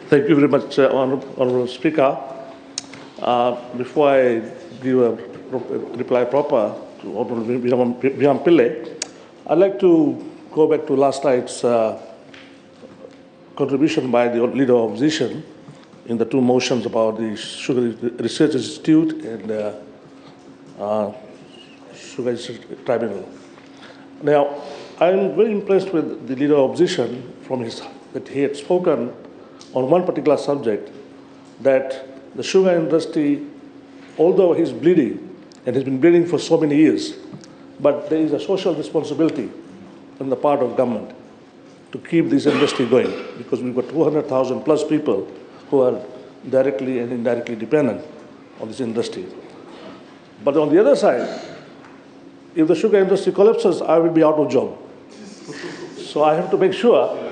Thank you very much, Honourable Speaker. Before I give a reply proper to Honourable Vyam Pillai, I'd like to go back to last night's contribution by the Leader of Opposition in the two motions about the Sugar Research Institute and Sugar Tribunal. Now, I'm very impressed with the Leader of Opposition that he had spoken on one particular subject, that the sugar industry, although he's bleeding, and he's been bleeding for so many years, but there is a social responsibility on the part of government to keep this industry going, because we've got 200,000 plus people who are directly and indirectly dependent on this industry. But on the other side, if the sugar industry collapses, I will be out of job. So I have to make sure.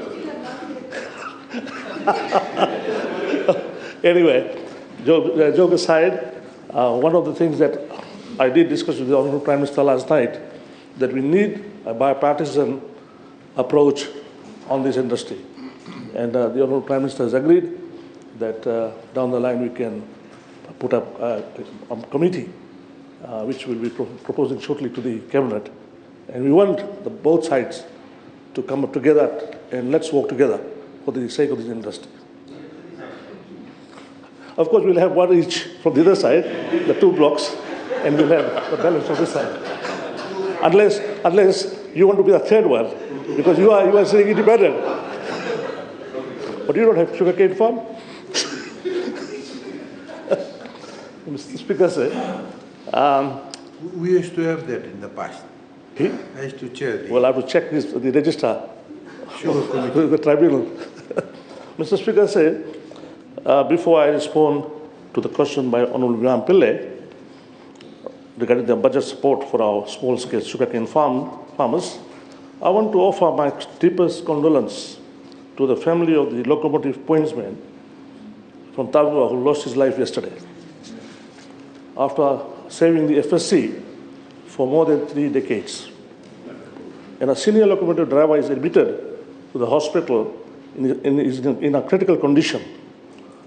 Anyway, joke aside, one of the things that I did discuss with the Honourable Prime Minister last night, that we need a bipartisan approach on this industry. And the Honourable Prime Minister has agreed that down the line we can put up a committee which will be proposing shortly to the Cabinet. And we want both sides to come up together and let's work together for the sake of this industry. Of course, we'll have one each from the other side, the two blocks, and we'll have the balance on this side. Unless you want to be the third one, because you are saying independent. But you don't have sugarcane farm? Mr. Speaker said. We used to have that in the past. I used to chair the... Well, I have to check this with the registrar. Sugar committee. The tribunal. Mr. Speaker said, before I respond to the question by Honourable Vyam Pillai regarding the budget support for our small-scale sugarcane farmers, I want to offer my deepest condolence to the family of the locomotive pointsman from Tabua who lost his life yesterday after serving the FSC for more than 3 decades. And a senior locomotive driver is admitted to the hospital in a critical condition.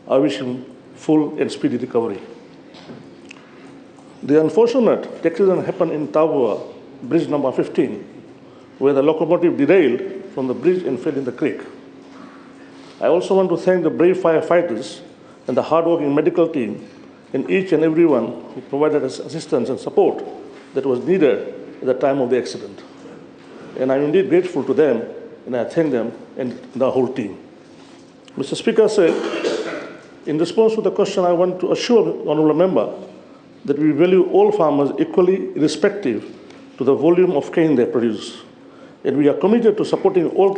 I wish him full and speedy recovery. The unfortunate accident happened in Tabua, bridge number 15, where the locomotive derailed from the bridge and fell in the creek. I also want to thank the brave firefighters and the hardworking medical team and each and everyone who provided us assistance and support that was needed at the time of the accident. And I'm indeed grateful to them, and I thank them and the whole team. Mr. Speaker said, in response to the question, I want to assure the Honourable Member that we value all farmers equally, irrespective to the volume of cane they produce. And we are committed to supporting all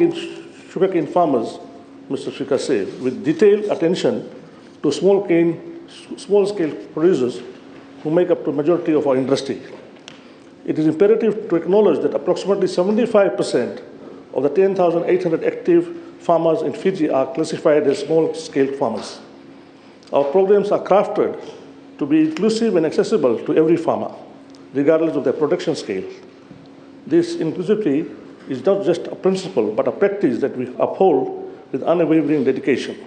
sugarcane farmers, Mr. Speaker said, with detailed attention to small-scale producers who make up the majority of our industry. It is imperative to acknowledge that approximately 75% of the 10,800 active farmers in Fiji are classified as small-scale farmers. Our programs are crafted to be inclusive and accessible to every farmer, regardless of their production scale. This inclusivity is not just a principle, but a practice that we uphold with unwavering dedication.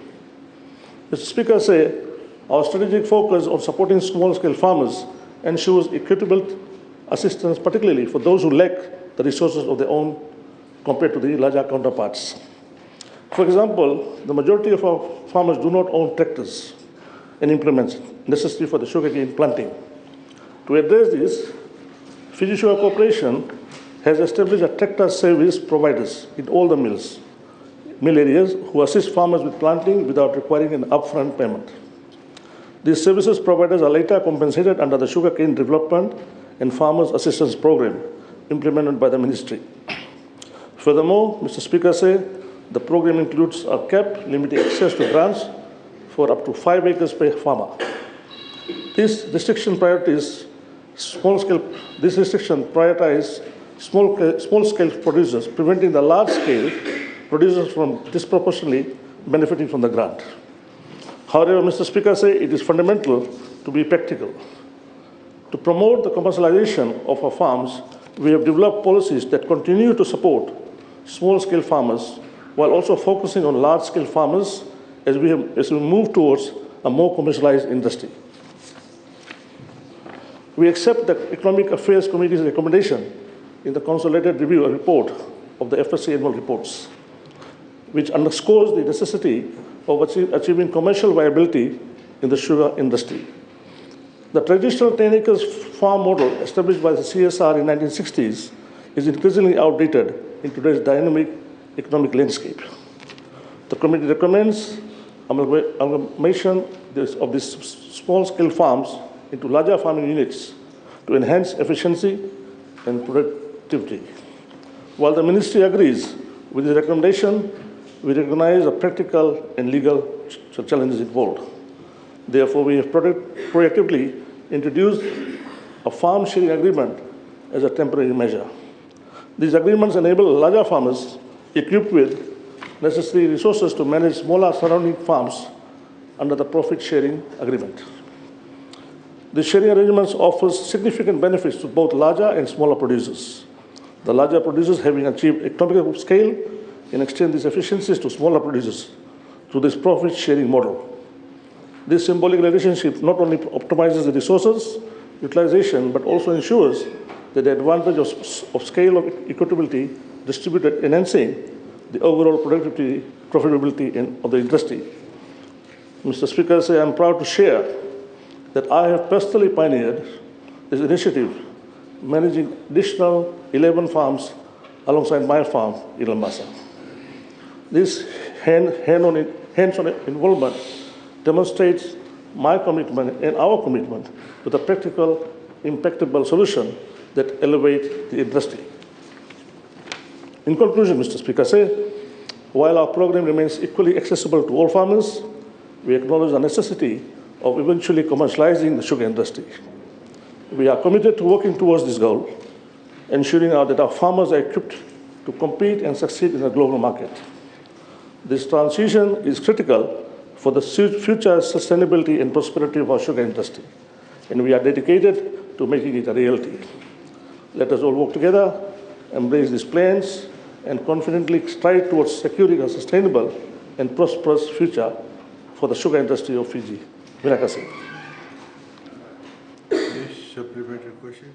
Mr. Speaker said, our strategic focus on supporting small-scale farmers ensures equitable assistance, particularly for those who lack the resources of their own compared to the larger counterparts. For example, the majority of our farmers do not own tractors and implements necessary for the sugarcane planting. To address this, Fiji Sugar Corporation has established a tractor service providers in all the mill areas who assist farmers with planting without requiring an upfront payment. These services providers are later compensated under the Sugarcane Development and Farmers Assistance Program implemented by the Ministry. Furthermore, Mr. Speaker said, the program includes a cap limiting access to grants for up to 5 acres per farmer. This restriction prioritizes small-scale producers, preventing the large-scale producers from disproportionately benefiting from the grant. However, Mr. Speaker said it is fundamental to be practical. To promote the commercialization of our farms, we have developed policies that continue to support small-scale farmers while also focusing on large-scale farmers as we move towards a more commercialized industry. We accept the Economic Affairs Committee's recommendation in the consolidated review report of the FSC annual reports, which underscores the necessity of achieving commercial viability in the sugar industry. The traditional 10 acres farm model established by the CSR in 1960s is increasingly outdated in today's dynamic economic landscape. The committee recommends amalgamation of these small-scale farms into larger farming units to enhance efficiency and productivity. While the ministry agrees with the recommendation, we recognize the practical and legal challenges involved. Therefore, we have proactively introduced a farm sharing agreement as a temporary measure. These agreements enable larger farmers equipped with necessary resources to manage smaller surrounding farms under the profit sharing agreement. The sharing arrangements offers significant benefits to both larger and smaller producers. The larger producers, having achieved economic scale, can extend these efficiencies to smaller producers through this profit sharing model. This symbolic relationship not only optimizes the resources utilization, but also ensures that the advantage of scale of equitability distributed, enhancing the overall profitability of the industry. Mr. Speaker, I am proud to share that I have personally pioneered this initiative, managing additional 11 farms alongside my farm in Lambasa. This hands-on involvement demonstrates my commitment and our commitment to the practical, impactable solution that elevate the industry. In conclusion, Mr. Speaker, while our program remains equally accessible to all farmers, we acknowledge the necessity of eventually commercializing the sugar industry. We are committed to working towards this goal, ensuring that our farmers are equipped to compete and succeed in the global market. This transition is critical for the future sustainability and prosperity of our sugar industry, and we are dedicated to making it a reality. Let us all work together, embrace these plans, and confidently strive towards securing a sustainable and prosperous future for the sugar industry of Fiji. Vinakase. Yes, supplementary question.